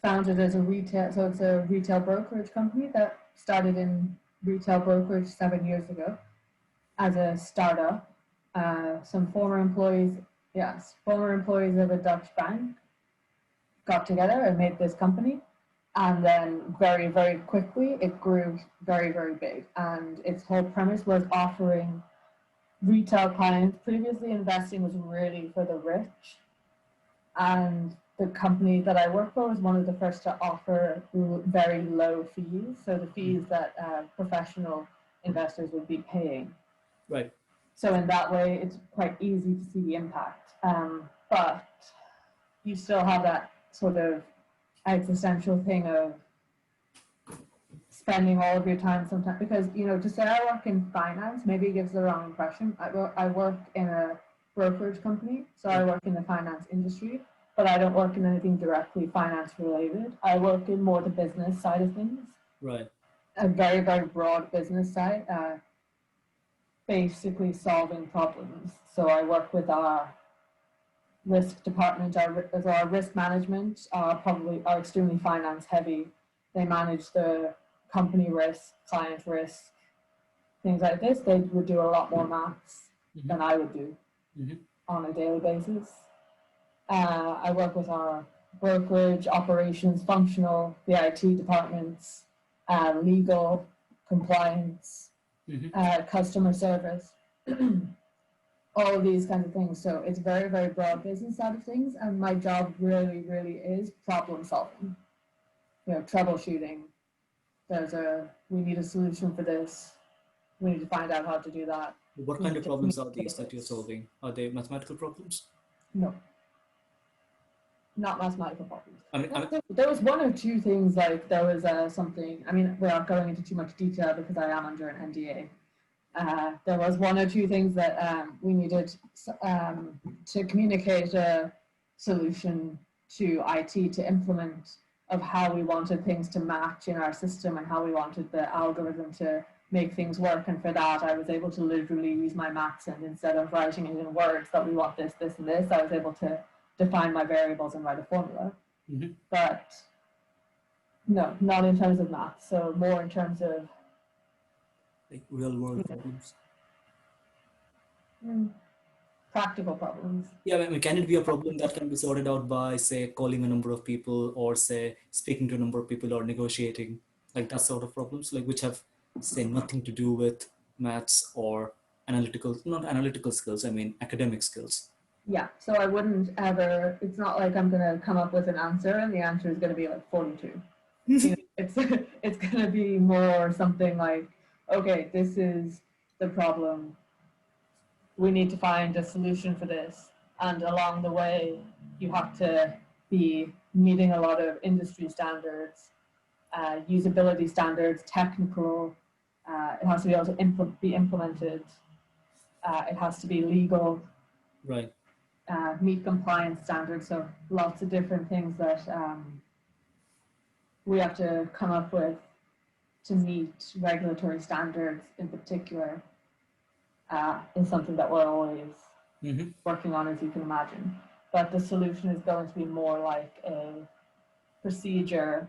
founded as a retail, so it's a retail brokerage company that started in retail brokerage 7 years ago as a startup. Some former employees, yes, former employees of a Dutch bank got together and made this company. And then very, very quickly, it grew very, very big. And its whole premise was offering retail clients. Previously, investing was really for the rich. And the company that I work for was one of the first to offer very low fees. So the fees that professional investors would be paying. Right. So in that way, it's quite easy to see the impact. But you still have that sort of existential thing of spending all of your time sometimes because to say I work in finance maybe gives the wrong impression. I work in a brokerage company, so I Right. work in the finance industry, but I don't work in anything directly finance related. I work in more the business side of things, Right. a very, very broad business side. basically solving problems. So I work with our risk department, our risk management are extremely finance heavy. They manage the company risk, client risk, things like this. They would do a lot more maths Mm-hmm. than I would do Mm-hmm. on a daily basis. I work with our brokerage, operations, functional, the IT departments, legal, compliance, Mm-hmm. customer service, all of these kinds of things. So it's very, very broad business side of things. And my job really, really is problem solving, troubleshooting. We need a solution for this. We need to find out how to do that. What We kind need of to problems are these communicate that you're this. solving? Are they mathematical problems? No, not mathematical problems. I mean, There was one or two things, like there was something, I mean, without going into too much detail because I am under an NDA. There was one or two things that we needed to communicate a solution to IT to implement of how we wanted things to match in our system and how we wanted the algorithm to make things work. And for that, I was able to literally use my maths, and instead of writing it in words that we want this, this, and this, I was able to define my variables and write a formula. mm-hmm. But no, not in terms of maths. So more in terms of Like real world problems. practical problems. Yeah, I mean, can it be a problem that can be sorted out by, say, calling a number of people, or say speaking to a number of people, or negotiating, like that sort of problems, like which have, say, nothing to do with maths or analytical, not analytical skills, I mean academic skills. Yeah, so I wouldn't ever, it's not like I'm going to come up with an answer and the answer is going to be like 42. It's it's going to be more something like, okay, this is the problem. We need to find a solution for this. And along the way, you have to be meeting a lot of industry standards, usability standards, technical. It has to be able to be implemented. It has to be legal, Right. meet compliance standards. So lots of different things that we have to come up with to meet regulatory standards in particular is something that we're always Mm-hmm. working on, as you can imagine. But the solution is going to be more like a procedure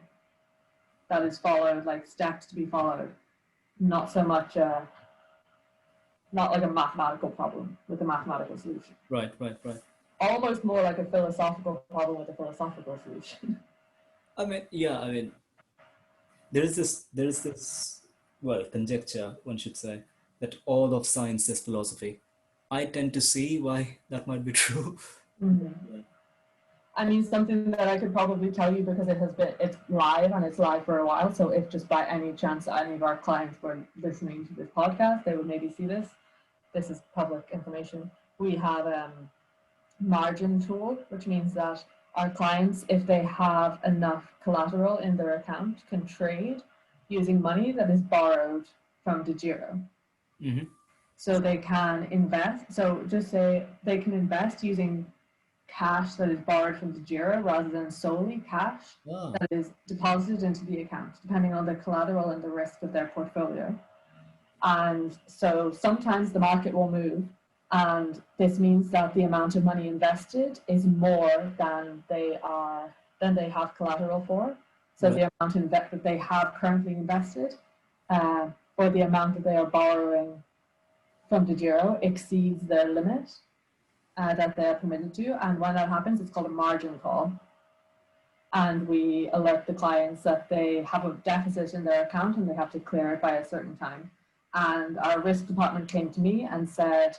that is followed, like steps to be followed, not so much not like a mathematical problem with a mathematical solution. Right, right, right. Almost more like a philosophical problem with a philosophical solution. I mean, yeah, I mean, there is this, well, conjecture, one should say, that all of science is philosophy. I tend to see why that might be true. Mm-hmm. I mean, something that I could probably tell you because it's live and it's live for a while. So if just by any chance any of our clients were listening to this podcast, they would maybe see this. This is public information. We have margin tool, which means that our clients, if they have enough collateral in their account, can trade using money that is borrowed from DeGiro. Mm-hmm. So they can invest. So just say they can invest using cash that is borrowed from DeGiro rather than solely cash Ah, that is deposited into the account, depending on the collateral and the risk of their portfolio. And so sometimes the market will move, and this means that the amount of money invested is more than they have collateral for. So right, the amount that they have currently invested, or the amount that they are borrowing from DeGiro exceeds their limit that they are permitted to. And when that happens, it's called a margin call. And we alert the clients that they have a deficit in their account and they have to clear it by a certain time. And our risk department came to me and said,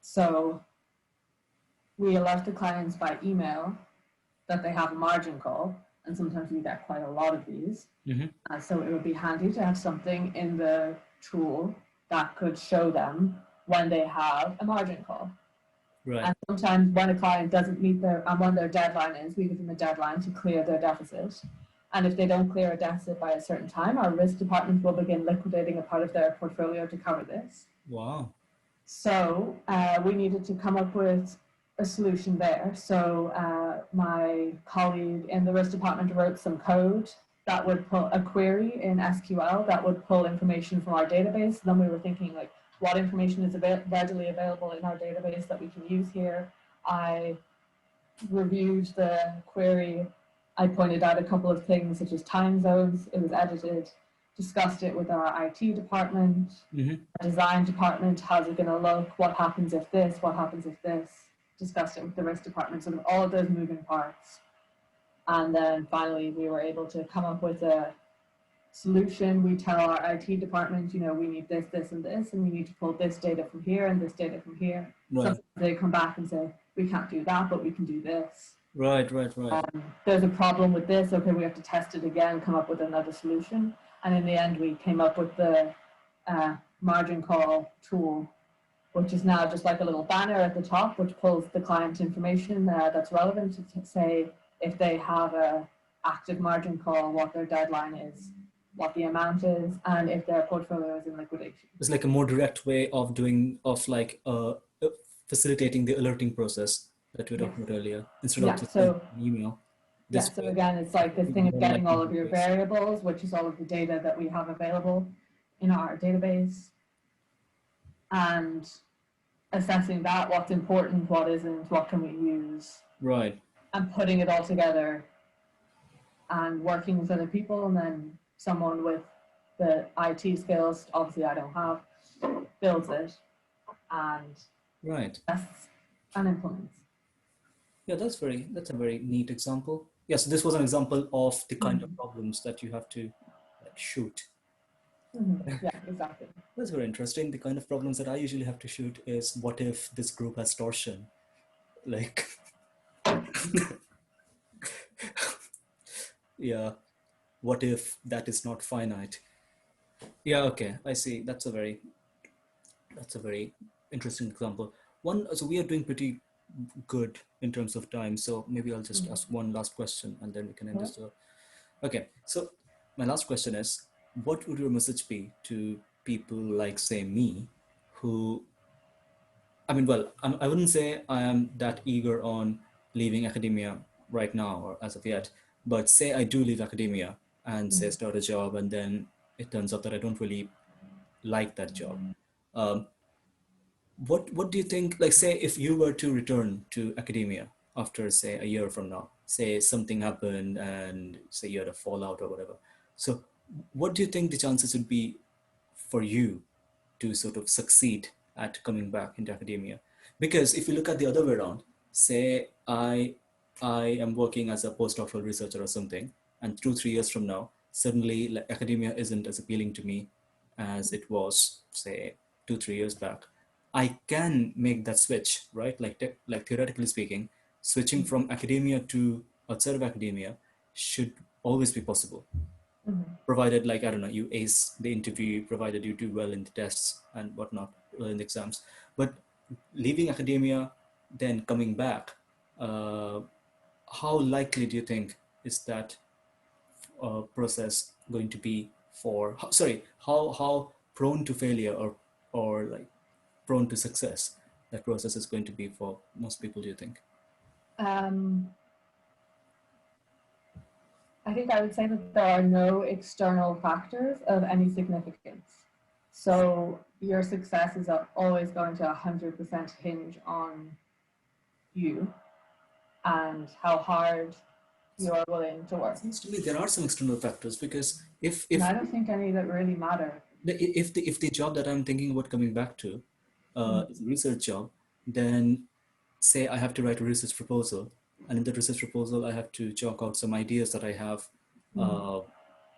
so we alert the clients by email that they have a margin call. And sometimes we get quite a lot of these. mm-hmm. So it would be handy to have something in the tool that could show them when they have a margin call. Right, And sometimes when a client doesn't meet when their deadline is, we give them a deadline to clear their deficit. And if they don't clear a deficit by a certain time, our risk department will begin liquidating a part of their portfolio to cover this. wow, So we needed to come up with a solution there. So my colleague in the risk department wrote some code that would pull a query in SQL that would pull information from our database. Then we were thinking like, what information is readily available in our database that we can use here. I reviewed the query. I pointed out a couple of things such as time zones. It was edited, discussed it with our IT department, Mm-hmm. our design department. How's it going to look? What happens if this? What happens if this? Discussed it with the risk department. Sort of all of those moving parts. And then finally, we were able to come up with a solution. We tell our IT department, we need this, this, and this, and we need to pull this data from here and this data from here. Right. Sometimes they come back and say, we can't do that, but we can do this. Right. There's a problem with this. Okay, we have to test it again, come up with another solution. And in the end, we came up with the margin call tool, which is now just like a little banner at the top, which pulls the client information that's relevant to say if they have a active margin call, what their deadline is, what the amount is, and if their portfolio is in liquidation. It's like a more direct way of facilitating the alerting process that we were talking about earlier, instead of just an email. So again, it's like this thing of getting all of your variables, which is all of the data that we have available in our database, and assessing that, what's important, what isn't, what can we use. Right. And putting it all together and working with other people, and then someone with the IT skills, obviously I don't have, builds it and tests and implements. Yeah, that's a very neat example. Yes, this was an example of the kind of problems that you have to shoot. Yeah, exactly. That's very interesting. The kind of problems that I usually have to shoot is, what if this group has torsion? Like, yeah, what if that is not finite? Yeah, okay, I see. That's a very interesting example. So we are doing pretty good in terms of time. So maybe I'll just ask one last question and then we can end this. Okay, so my last question is, what would your message be to people like, say, me, who, I mean, well, I wouldn't say I am that eager on leaving academia right now or as of yet, but say I do leave academia and say start a job, and then it turns out that I don't really like that job. What do you think, like, say if you were to return to academia after, say, a year from now, say something happened and say you had a fallout or whatever. So what do you think the chances would be for you to sort of succeed at coming back into academia? Because if you look at the other way around, say I am working as a postdoctoral researcher or something, and 2-3 years from now, suddenly like, academia isn't as appealing to me as it was, say, 2-3 years back. I can make that switch, right? Like theoretically speaking, switching from academia to outside of academia should always be possible, provided, like, I don't know, you ace the interview, provided you do well in the tests and whatnot, in the exams. But leaving academia, then coming back, how likely do you think is that process going to be for? How prone to failure or like prone to success that process is going to be for most people, do you think? I think I would say that there are no external factors of any significance. So your success is always going to 100% hinge on you and how hard you are willing to work. Seems to me there are some external factors, because if I don't think any that really matter. If the job that I'm thinking about coming back to is a research job, then say I have to write a research proposal, and in the research proposal I have to chalk out some ideas that I have,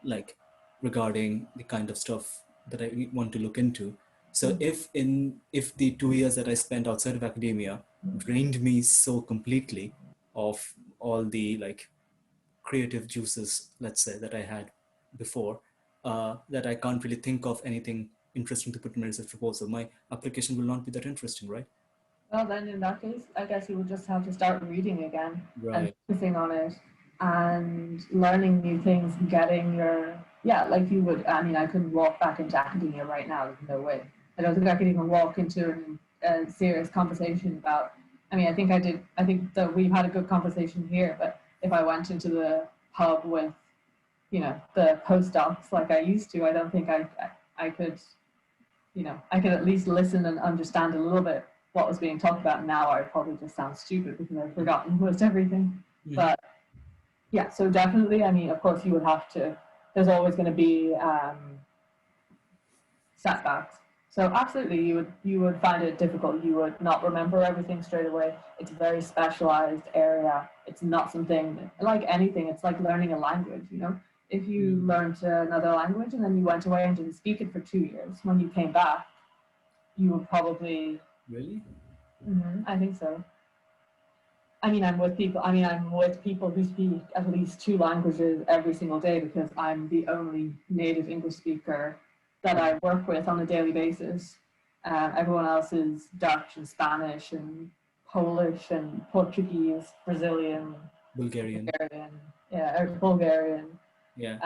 like regarding the kind of stuff that I want to look into. So if the 2 years that I spent outside of academia drained me so completely of all the like creative juices, let's say, that I had before, that I can't really think of anything interesting to put in my research proposal, my application will not be that interesting, right? Well, then in that case, I guess you would just have to start reading again and Right. focusing on it and learning new things and getting your, like you would. I mean, I couldn't walk back into academia right now. There's no way. I don't think I could even walk into a serious conversation about, I mean, I think I did. I think that we've had a good conversation here, but if I went into the pub with, the postdocs like I used to, I don't think I could I could at least listen and understand a little bit what was being talked about. Now I probably just sound stupid because I've forgotten most everything. Mm-hmm. But yeah, so definitely, I mean, of course, you would have to, there's always going to be setbacks. So absolutely, you would find it difficult. You would not remember everything straight away. It's a very specialized area. It's not something like anything. It's like learning a language. If you Mm-hmm. learned another language and then you went away and didn't speak it for 2 years, when you came back, you would probably. Really? I think so. I'm with people who speak at least two languages every single day because I'm the only native English speaker that I work with on a daily basis. Everyone else is Dutch and Spanish and Polish and Portuguese, Brazilian, Bulgarian. Bulgarian, yeah, Bulgarian, Yeah.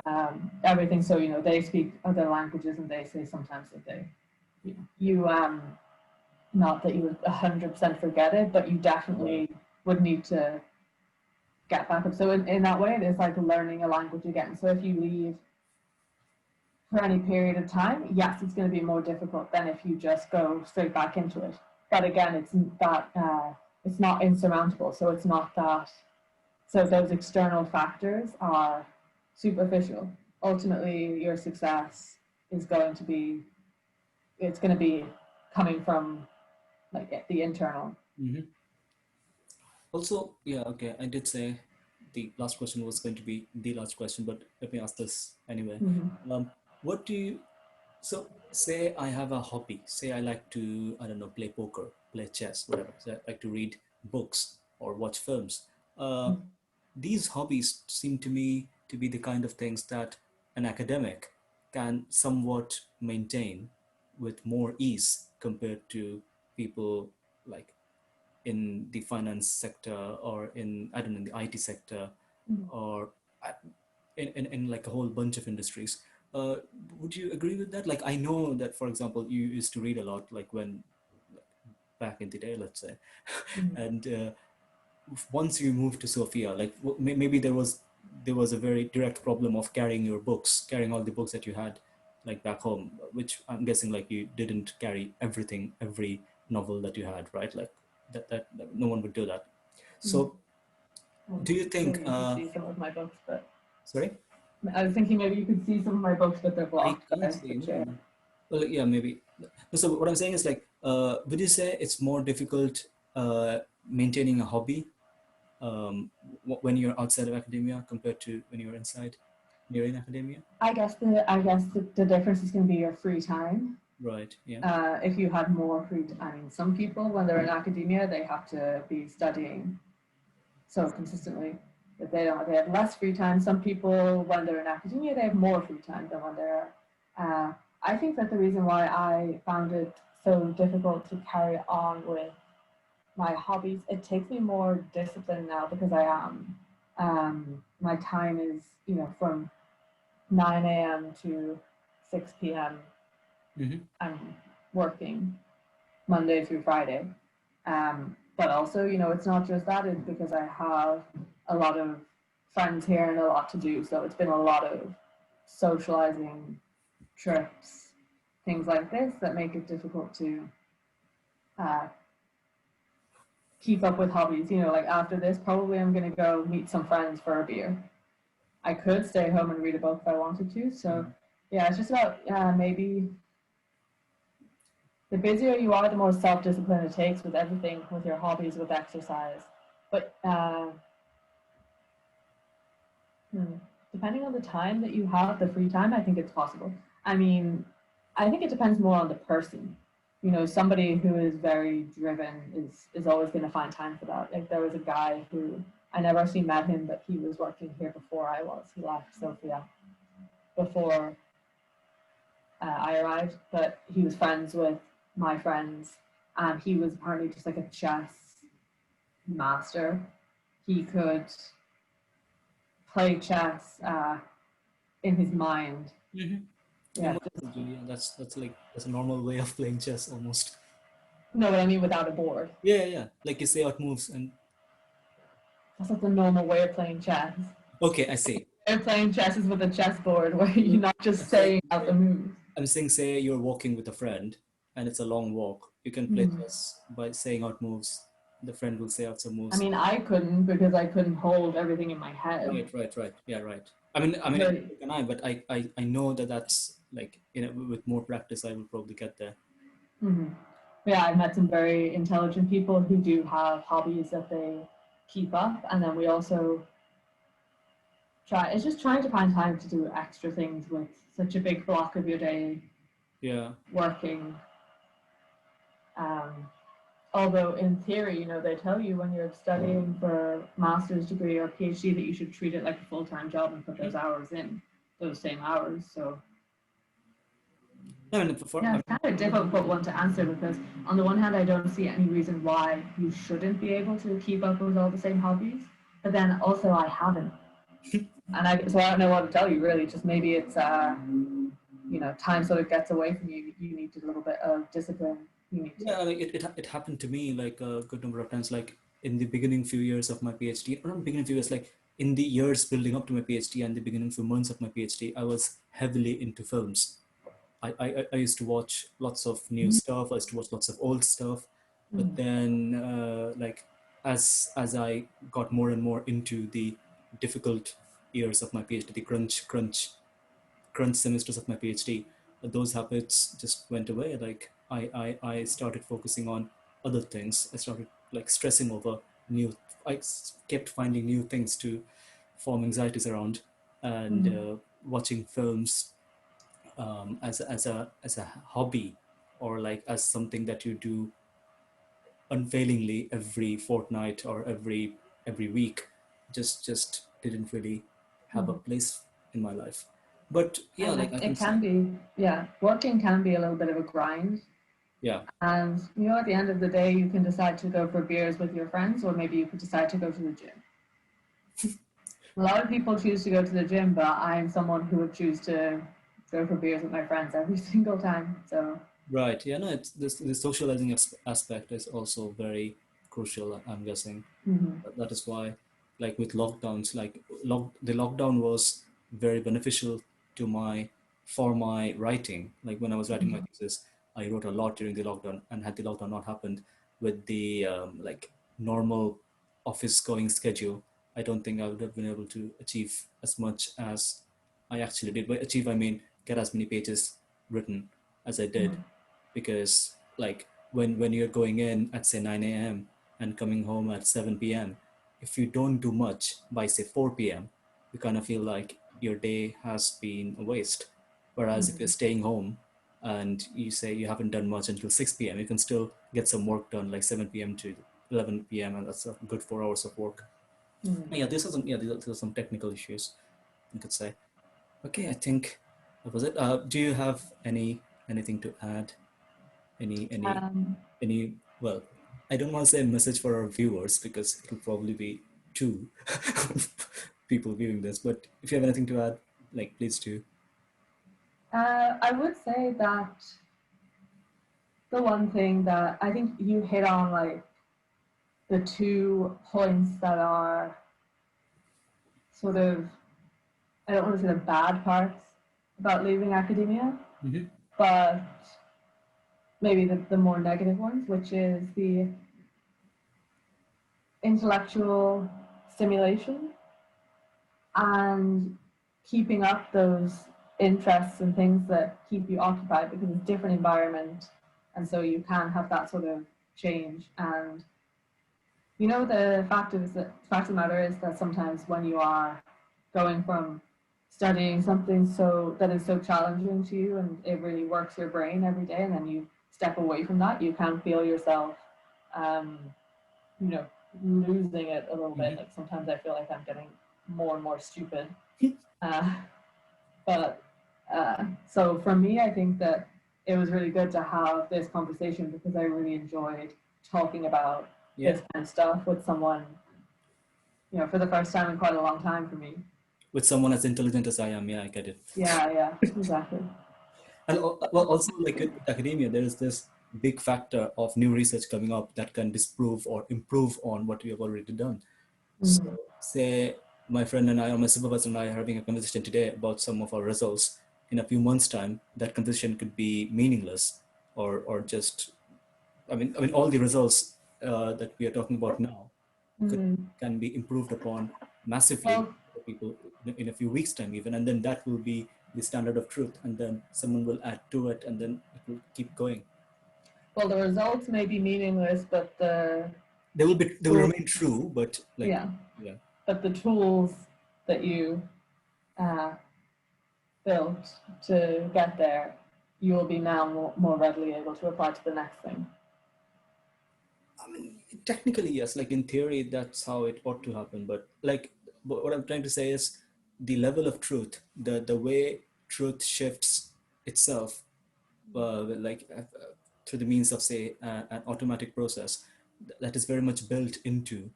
everything. So they speak other languages, and they say sometimes that you not that you would 100% forget it, but you Right. definitely would need to get back up. So in that way, it is like learning a language again. So if you leave for any period of time, yes, it's going to be more difficult than if you just go straight back into it. But again, it's not insurmountable. So it's not that. So those external factors are superficial. Ultimately, your success is going to be it's going to be coming from like the internal. Mm-hmm. Also, yeah, okay, I did say the last question was going to be the last question, but let me ask this anyway. Mm-hmm. What do you, so say I have a hobby, say I like to, I don't know, play poker, play chess, whatever. So I like to read books or watch films. Uh, these hobbies seem to me to be the kind of things that an academic can somewhat maintain with more ease compared to people like in the finance sector or in, I don't know, in the IT sector or uh, in like a whole bunch of industries. Uh, would you agree with that? Like, I know that, for example, you used to read a lot, like when back in the day, let's say, Mm-hmm. and once you moved to Sofia, like maybe there was a very direct problem of carrying your books, carrying all the books that you had, like back home, which I'm guessing like you didn't carry everything, every novel that you had, right? Like that no one would do that. Mm-hmm. So, Well, do you think? maybe you could see some of my books, but Sorry, I was thinking maybe you could see some of my books, but they're I blocked can't by the say chair. no. Well, yeah, maybe. So what I'm saying is like, would you say it's more difficult maintaining a hobby when you're outside of academia compared to when you're inside, you're in academia? I guess the difference is going to be your free time. Right. Yeah. If you had more free, I mean, some people when they're in academia they have to be studying so consistently that they don't. They have less free time. Some people when they're in academia they have more free time than when they're. Uh, I think that the reason why I found it so difficult to carry on with my hobbies, it takes me more discipline now because I am. My time is, from 9 a.m. to 6 p.m. Mm-hmm. I'm working Monday through Friday. But also, it's not just that, it's because I have a lot of friends here and a lot to do. So it's been a lot of socializing, trips, things like this that make it difficult to uh, keep up with hobbies. Like after this, probably I'm going to go meet some friends for a beer. I could stay home and read a book if I wanted to. So, yeah, it's just about maybe the busier you are, the more self discipline it takes with everything, with your hobbies, with exercise. But hmm, depending on the time that you have, the free time, I think it's possible. I mean, I think it depends more on the person. Somebody who is very driven is always going to find time for that. Like there was a guy who I never actually met him, but he was working here before I was. He left Sofia before I arrived, but he was friends with my friends, and he was apparently just like a chess master. He could play chess in his mind. Mm-hmm. Yeah, Yeah, most people do. Yeah, that's like that's a normal way of playing chess almost. no, what I mean without a board. Yeah, yeah. Like you say out moves and That's not the normal way of playing chess. okay, I see. And playing chess is with a chessboard where you're not I'm just saying, saying out the moves. I'm saying, say you're walking with a friend and it's a long walk. You can play Mm. chess by saying out moves. The friend will say out some I moves. mean, I couldn't because I couldn't hold everything in my head. Right. Yeah, right. I mean, But can I? But I know that that's like, with more practice, I will probably get there. mhm. Yeah, I've met some very intelligent people who do have hobbies that they keep up, and then we also try. It's just trying to find time to do extra things with such a big block of your day Yeah, working. Um, Although in theory, they tell you when you're studying for a master's degree or PhD that you should treat it like a full-time job and put those hours in, those same hours. So I mean, yeah, it's kind of a difficult one to answer because on the one hand, I don't see any reason why you shouldn't be able to keep up with all the same hobbies, but then also I haven't, and I don't know what to tell you really. Just maybe it's time sort of gets away from you. You need a little bit of discipline. You need to. yeah, like it happened to me like a good number of times. Like in the beginning few years of my PhD, or not beginning few years, like in the years building up to my PhD and the beginning few months of my PhD, I was heavily into films. I used to watch lots of new stuff. I used to watch lots of old stuff, but Mm, then like as I got more and more into the difficult years of my PhD, the crunch semesters of my PhD, those habits just went away. Like I started focusing on other things. I started like stressing over new. Kept finding new things to form anxieties around, and mm, watching films as a hobby, or like as something that you do unfailingly every fortnight or every week, just didn't really have a mm. place in my life. But yeah, And like I it can can say, be, yeah, working can be a little bit of a grind. yeah, And, at the end of the day, you can decide to go for beers with your friends, or maybe you could decide to go to the gym. A lot of people choose to go to the gym, but I'm someone who would choose to go for beers with my friends every single time. So, right, yeah, no, it's this the socializing aspect is also very crucial, I'm guessing. mhm, That is why, like with lockdowns, like the lockdown was very beneficial to my for my writing. Like when I was writing my mhm, thesis, I wrote a lot during the lockdown, and had the lockdown not happened with the like normal office going schedule, I don't think I would have been able to achieve as much as I actually did. By achieve, I mean get as many pages written as I did, mhm, because like when you're going in at say 9 a.m. and coming home at 7 p.m., if you don't do much by say 4 p.m., you kind of feel like your day has been a waste. Whereas if you're mhm, staying home and you say you haven't done much until 6 p.m., you can still get some work done like 7 p.m. to 11 p.m., and that's a good 4 hours of work. mhm. Yeah, these are some technical issues, I could say. Okay, I think that was it. Do you have anything to add? Any any Um, any well, I don't want to say a message for our viewers because it'll probably be two people viewing this, but if you have anything to add, like please do. I would say that the one thing that I think you hit on, like the 2 points that are sort of, I don't want to say the bad parts about leaving academia, Mm-hmm. but maybe the more negative ones, which is the intellectual stimulation and keeping up those interests and things that keep you occupied because it's a different environment. And so you can have that sort of change. And the fact of the matter is that sometimes when you are going from studying something so that is so challenging to you and it really works your brain every day, and then you step away from that, you can feel yourself, um, you know, losing it a little bit. Mm-hmm. Like sometimes I feel like I'm getting more and more stupid. Uh, but so for me, I think that it was really good to have this conversation because I really enjoyed talking about Yeah, this kind of stuff with someone, for the first time in quite a long time for me. with someone as intelligent as I am, yeah, I get it. Yeah, yeah, exactly. And well, also like with academia, there is this big factor of new research coming up that can disprove or improve on what we have already done. So, Mm-hmm. say my friend and I, or my supervisor and I, are having a conversation today about some of our results. in a few months' time, that conversation could be meaningless, or just, I mean, all the results that we are talking about now could Mhm. can be improved upon massively Well, for people in a few weeks' time, even, and then that will be the standard of truth, and then someone will add to it, and then it will keep going. well, the results may be meaningless, but They will tools, remain true, but like, yeah, yeah. but the tools that you uh, built to get there, you will be now more readily able to apply to the next thing. I mean, technically, yes. Like in theory, that's how it ought to happen. But what I'm trying to say is the level of truth, the way truth shifts itself, through the means of, say, an automatic process that is very much built into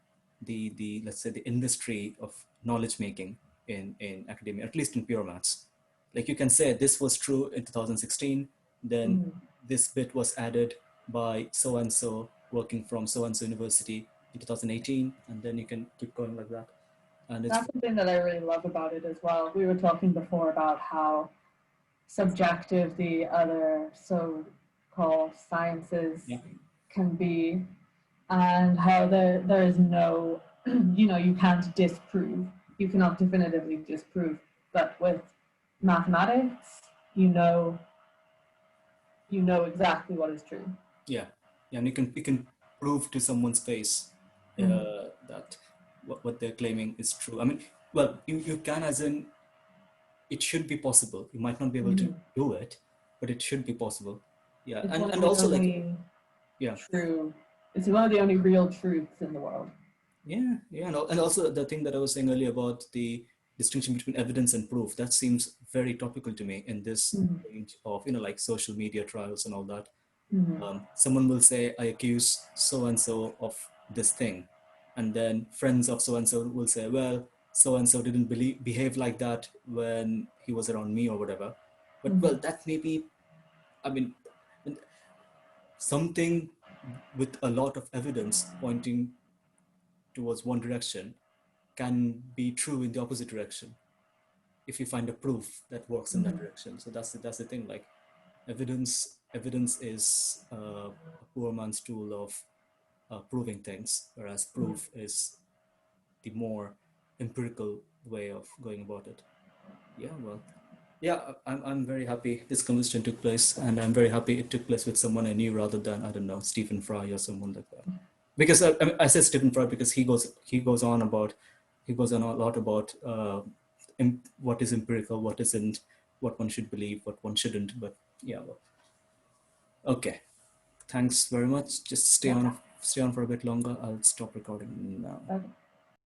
the let's say the industry of knowledge making in academia, at least in pure maths. Like you can say this was true in 2016, then Mm-hmm. this bit was added by so and so working from so and so university in 2018, and then you can keep going like that. And it's That's something that I really love about it as well. We were talking before about how subjective the other so-called sciences yeah, can be, and how there is no, you can't disprove. You cannot definitively disprove. But with mathematics, you know, you know exactly what is true. yeah, yeah, and you can prove to someone's face Mm-hmm. that what they're claiming is true. I mean, well, you can, as in, it should be possible. You might not be able to Mm-hmm. do it, but it should be possible. Yeah, It's and one of and the also, like, only yeah, true. It's one of the only real truths in the world. yeah, and also the thing that I was saying earlier about the distinction between evidence and proof, that seems very topical to me in this Mm-hmm. age of, like, social media trials and all that. Mm-hmm. Someone will say, I accuse so and so of this thing. And then friends of so and so will say, well, so and so didn't behave like that when he was around me or whatever. But, Mm-hmm. well, that may be, I mean, something with a lot of evidence pointing towards one direction can be true in the opposite direction if you find a proof that works in that Mm-hmm. direction. So that's the thing. Like, evidence is a poor man's tool of proving things, whereas proof is the more empirical way of going about it. Yeah, well, yeah, I'm very happy this conversation took place, and I'm very happy it took place with someone I knew rather than, I don't know, Stephen Fry or someone like that. Because I said Stephen Fry because he goes on a lot about what is empirical, what isn't, what one should believe, what one shouldn't. But yeah, well, okay. Thanks very much. Just Yeah. stay on for a bit longer. I'll stop recording now. Okay.